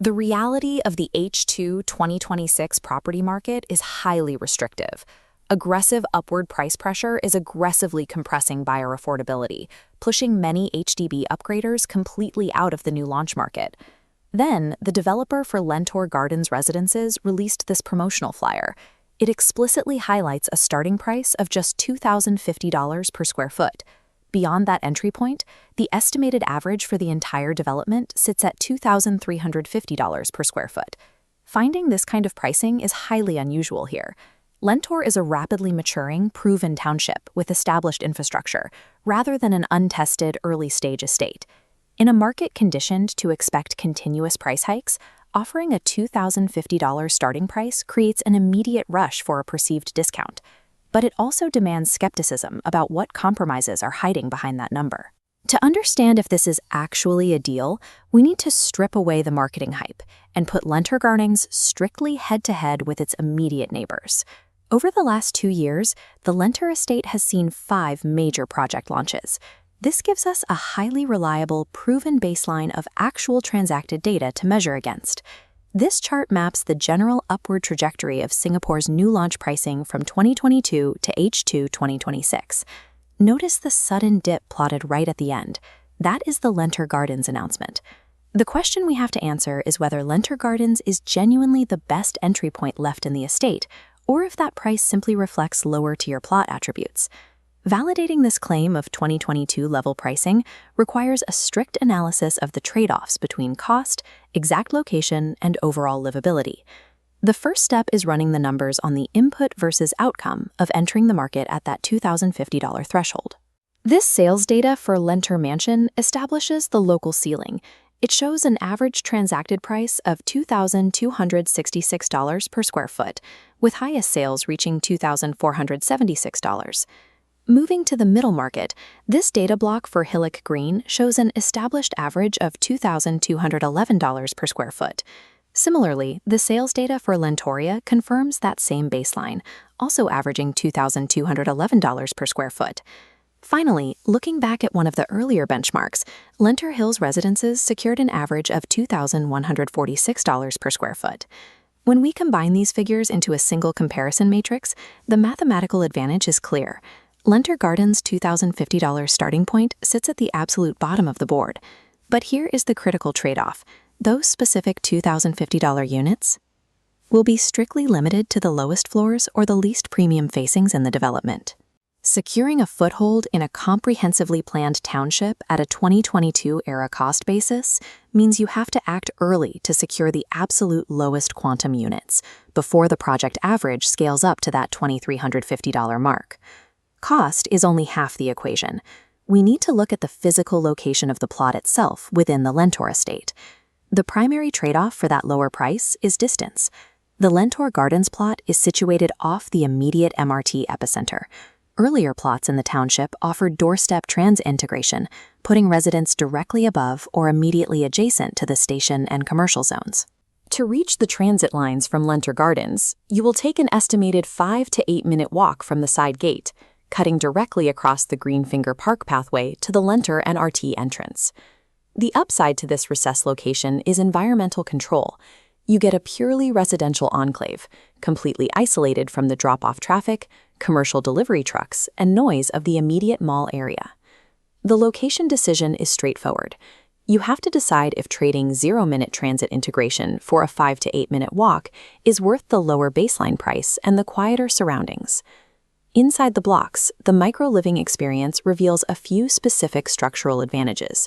The reality of the H2 2026 property market is highly restrictive. Aggressive upward price pressure is aggressively compressing buyer affordability, pushing many HDB upgraders completely out of the new launch market. Then, the developer for Lentor Gardens Residences released this promotional flyer. It explicitly highlights a starting price of just $2,050 per square foot. Beyond that entry point, the estimated average for the entire development sits at $2,350 per square foot. Finding this kind of pricing is highly unusual here. Lentor is a rapidly maturing, proven township with established infrastructure, rather than an untested, early-stage estate. In a market conditioned to expect continuous price hikes, offering a $2,050 starting price creates an immediate rush for a perceived discount. But it also demands skepticism about what compromises are hiding behind that number. To understand if this is actually a deal, we need to strip away the marketing hype and put Lentor Gardens strictly head-to-head with its immediate neighbors. Over the last 2 years, the Lentor estate has seen 5 major project launches. This gives us a highly reliable, proven baseline of actual transacted data to measure against. This chart maps the general upward trajectory of Singapore's new launch pricing from 2022 to H2 2026. Notice the sudden dip plotted right at the end. That is the Lentor Gardens announcement. The question we have to answer is whether Lentor Gardens is genuinely the best entry point left in the estate, or if that price simply reflects lower-tier plot attributes. Validating this claim of 2022 level pricing requires a strict analysis of the trade-offs between cost, exact location, and overall livability. The first step is running the numbers on the input versus outcome of entering the market at that $2,050 threshold. This sales data for Lentor Mansion establishes the local ceiling. It shows an average transacted price of $2,266 per square foot, with highest sales reaching $2,476. Moving to the middle market, this data block for Hillock Green shows an established average of $2,211 per square foot. Similarly, the sales data for Lentoria confirms that same baseline, also averaging $2,211 per square foot. Finally, looking back at one of the earlier benchmarks, Lentor Hills Residences secured an average of $2,146 per square foot. When we combine these figures into a single comparison matrix, the mathematical advantage is clear. Lentor Gardens' $2,050 starting point sits at the absolute bottom of the board. But here is the critical trade-off. Those specific $2,050 units will be strictly limited to the lowest floors or the least premium facings in the development. Securing a foothold in a comprehensively planned township at a 2022-era cost basis means you have to act early to secure the absolute lowest quantum units before the project average scales up to that $2,350 mark. Cost is only half the equation. We need to look at the physical location of the plot itself within the Lentor estate. The primary trade-off for that lower price is distance. The Lentor Gardens plot is situated off the immediate MRT epicenter. Earlier plots in the township offered doorstep trans integration, putting residents directly above or immediately adjacent to the station and commercial zones. To reach the transit lines from Lentor Gardens, you will take an estimated 5 to 8 minute walk from the side gate, cutting directly across the Greenfinger Park pathway to the Lentor NRT entrance. The upside to this recessed location is environmental control. You get a purely residential enclave, completely isolated from the drop-off traffic, commercial delivery trucks, and noise of the immediate mall area. The location decision is straightforward. You have to decide if trading 0-minute transit integration for a 5 to 8 minute walk is worth the lower baseline price and the quieter surroundings. Inside the blocks, the micro-living experience reveals a few specific structural advantages.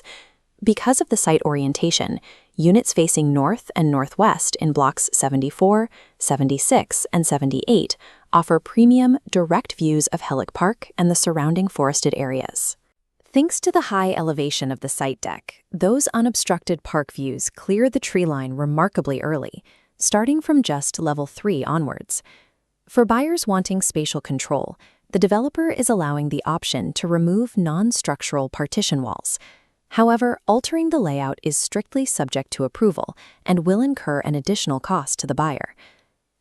Because of the site orientation, units facing north and northwest in blocks 74, 76, and 78 offer premium, direct views of Hillock Park and the surrounding forested areas. Thanks to the high elevation of the site deck, those unobstructed park views clear the tree line remarkably early, starting from just level 3 onwards. For buyers wanting spatial control, the developer is allowing the option to remove non-structural partition walls. However, altering the layout is strictly subject to approval and will incur an additional cost to the buyer.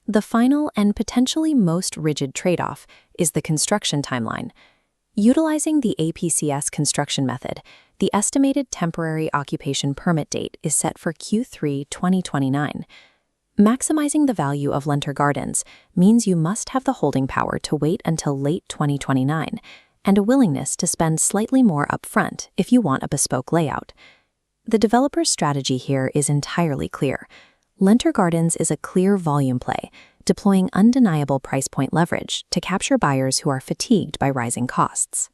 The final and potentially most rigid trade-off is the construction timeline. Utilizing the APCS construction method, The estimated temporary occupation permit date is set for Q3 2029. Maximizing the value of Lentor Gardens means you must have the holding power to wait until late 2029 and a willingness to spend slightly more upfront if you want a bespoke layout. The developer's strategy here is entirely clear. Lentor Gardens is a clear volume play, deploying undeniable price point leverage to capture buyers who are fatigued by rising costs.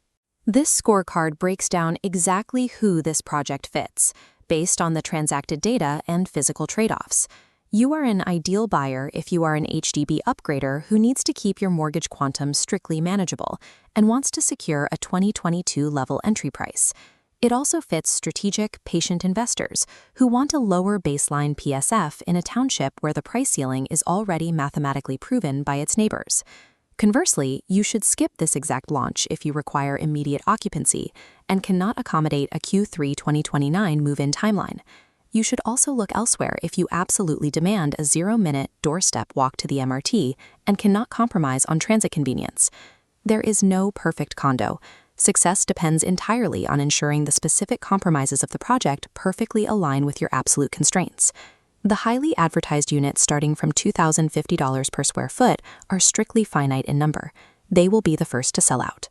This scorecard breaks down exactly who this project fits, based on the transacted data and physical trade-offs. You are an ideal buyer if you are an HDB upgrader who needs to keep your mortgage quantum strictly manageable and wants to secure a 2022 level entry price. It also fits strategic, patient investors who want a lower baseline PSF in a township where the price ceiling is already mathematically proven by its neighbors. Conversely, you should skip this exact launch if you require immediate occupancy and cannot accommodate a Q3 2029 move-in timeline. You should also look elsewhere if you absolutely demand a 0-minute doorstep walk to the MRT and cannot compromise on transit convenience. There is no perfect condo. Success depends entirely on ensuring the specific compromises of the project perfectly align with your absolute constraints. The highly advertised units starting from $2,050 per square foot are strictly finite in number. They will be the first to sell out.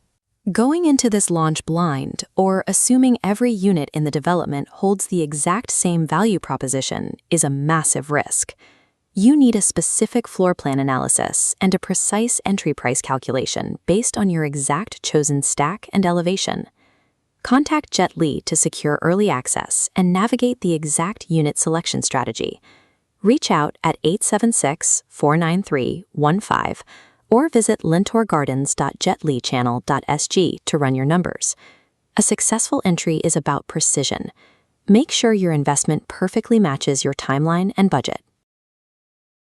Going into this launch blind, or assuming every unit in the development holds the exact same value proposition, is a massive risk. You need a specific floor plan analysis and a precise entry price calculation based on your exact chosen stack and elevation. Contact Jet Li to secure early access and navigate the exact unit selection strategy. Reach out at 876-493-15 or visit lentorgardens.jetlichannel.sg to run your numbers. A successful entry is about precision. Make sure your investment perfectly matches your timeline and budget.